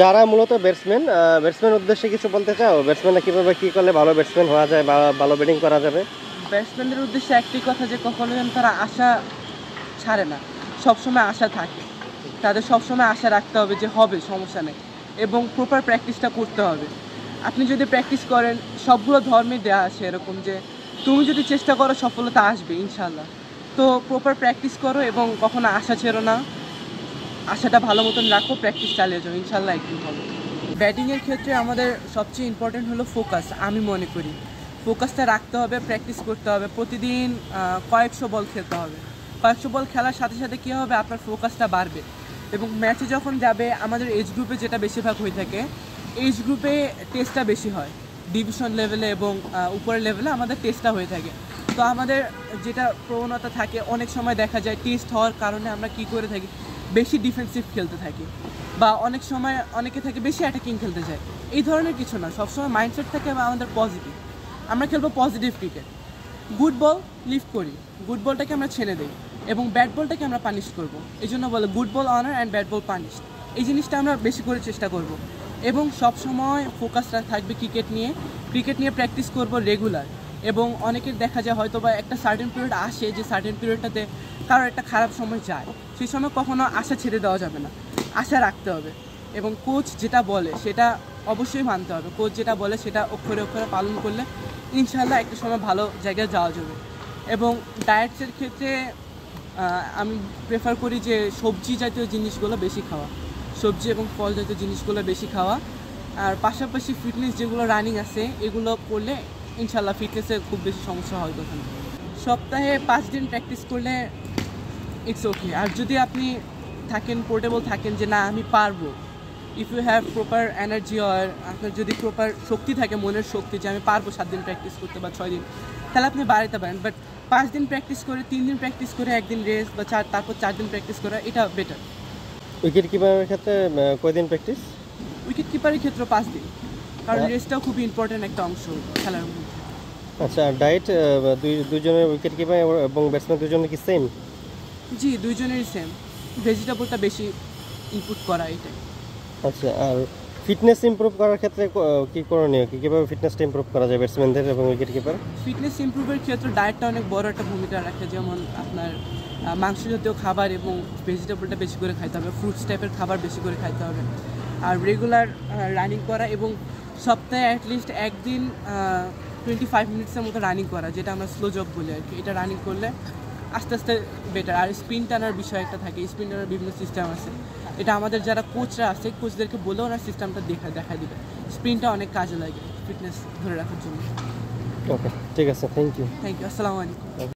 যারা মূলত ব্যাটসম্যান উদ্দেশ্যে কিছু বলতে চাও? ব্যাটসম্যানরা কিভাবে কি করলে ভালো ব্যাটসম্যান হওয়া যায় বা ভালো ব্যাটিং করা যাবে? ব্যাটসম্যানদের উদ্দেশ্যে একটি কথা যে কখনো যেন তারা আশা ছাড়ে না, সবসময় আশা থাকে। তাদের সবসময় আশা রাখতে হবে যে হবে, সমস্যা নেই, এবং প্রপার প্র্যাকটিসটা করতে হবে। আপনি যদি প্র্যাকটিস করেন, সবগুলো ধর্মে দেওয়া আছে এরকম যে তুমি যদি চেষ্টা করো সফলতা আসবে ইনশাল্লাহ। তো প্রপার প্র্যাকটিস করো এবং কখনো আশা ছেড়ো না, আশাটা ভালো মতন রাখো, প্র্যাকটিস চালিয়ে যাও, ইনশাল্লাহ একদিন হবে। ব্যাটিংয়ের ক্ষেত্রে আমাদের সবচেয়ে ইম্পর্টেন্ট হলো ফোকাস। আমি মনে করি ফোকাসটা রাখতে হবে, প্র্যাকটিস করতে হবে, প্রতিদিন কয়েকশো বল খেলতে হবে। কয়েকশো বল খেলার সাথে সাথে কী হবে, আপনার ফোকাসটা বাড়বে। এবং ম্যাচে যখন যাবে, আমাদের এজ গ্রুপে যেটা বেশিরভাগ হয়ে থাকে, এজ গ্রুপে টেস্টটা বেশি হয়। ডিভিশন লেভেলে এবং উপরের লেভেলে আমাদের টেস্টটা হয়ে থাকে। তো আমাদের যেটা প্রবণতা থাকে, অনেক সময় দেখা যায় টেস্ট হওয়ার কারণে আমরা কী করে থাকি, বেশি ডিফেন্সিভ খেলতে থাকি, বা অনেক সময় অনেকে থাকে বেশি অ্যাটাকিং খেলতে চায়। এই ধরনের কিছু না, সবসময় মাইন্ডসেট থাকে আমাদের পজিটিভ। আমরা খেলবো positive cricket, good ball lift করি, গুড বলটাকে আমরা ছেড়ে দিই, এবং ব্যাট বলটাকে আমরা পানিশ করবো। এই জন্য বলে good ball honour and bat ball punish. এই জিনিসটা আমরা বেশি করে চেষ্টা করব, এবং সবসময় ফোকাসটা থাকবে ক্রিকেট নিয়ে প্র্যাকটিস করব রেগুলার। এবং অনেকের দেখা যায় হয়তো বা একটা সার্টেন পিরিয়ড আসে, যে সার্টেন পিরিয়ডটাতে কারোর একটা খারাপ সময় যায়, সেই সময় কখনো আশা ছেড়ে দেওয়া যাবে না, আশা রাখতে হবে। এবং কোচ যেটা বলে সেটা অবশ্যই মানতে হবে। কোচ যেটা বলে সেটা অক্ষরে অক্ষরে পালন করলে ইনশাল্লাহ একটা সময় ভালো জায়গায় যাওয়া যাবে। এবং ডায়েটসের ক্ষেত্রে আমি প্রেফার করি যে সবজি জাতীয় জিনিসগুলো বেশি খাওয়া, সবজি এবং ফল জাতীয় জিনিসগুলো বেশি খাওয়া। আর পাশাপাশি ফিটনেস যেগুলো রানিং আছে, এগুলো করলে ইনশাল্লাহ ফিটনেসে খুব বেশি সমস্যা হয় কথা না। সপ্তাহে 5 দিন প্র্যাকটিস করলে ইটস ওকে। আর যদি আপনি পোর্টেবল থাকেন যে না আমি পারবো, if you have proper energy, আর আপনার যদি প্রপার শক্তি থাকে, মনের শক্তি, যে আমি পারবো 7 দিন প্র্যাকটিস করতে বা 6 দিন, তাহলে আপনি বাড়াতে পারেন। বাট 5 দিন প্র্যাকটিস করে, 3 দিন প্র্যাকটিস করে, 1 দিন রেস্ট, বা তারপর 4 দিন প্র্যাকটিস করা, এটা বেটার। উইকেট কিপারের ক্ষেত্রে কয়দিন প্র্যাকটিস? উইকেট কিপারের ক্ষেত্রে 5 দিন, কারণ রেস্টটাও খুবই ইম্পর্টেন্ট একটা অংশ খেলার মধ্যে। আচ্ছা, ডায়েট দুইজনের উইকেট কিপার এবং ব্যাটসম্যান দুজনের কি সেম? জি, দুইজনেরই সেম। ভেজিটেবলটা বেশি ইনপুট করা, এটাই। আচ্ছা, আর ফিটনেস ইমপ্রুভ করার ক্ষেত্রে কি করণীয়, কীভাবে ফিটনেসটা ইমপ্রুভ করা যায় ব্যাটসম্যানদের এবং উইকেট কিপার? ফিটনেস ইমপ্রুভের ক্ষেত্রে ডায়েটটা অনেক বড় একটা ভূমিকা রাখে। যেমন আপনার মাংস জাতীয় খাবার এবং ভেজিটেবলটা বেশি করে খাইতে হবে, ফ্রুটস টাইপের খাবার বেশি করে খাইতে হবে, আর রেগুলার রানিং করা, এবং সপ্তাহে অ্যাটলিস্ট একদিন 25 মিনিটসের মতো রানিং করা, যেটা আমরা স্লো জগ বলি আর কি। এটা রানিং করলে আস্তে আস্তে বেটার। আর স্পিন টানার বিষয় একটা থাকে, স্পিন টানার বিভিন্ন সিস্টেম আছে। এটা আমাদের যারা কোচরা আছে, কোচদেরকে বলে ওনার সিস্টেমটা দেখা দিবে। স্পিনটা অনেক কাজে লাগে ফিটনেস ধরে রাখার জন্য। ওকে, ঠিক আছে, থ্যাংক ইউ। আসসালামু আলাইকুম।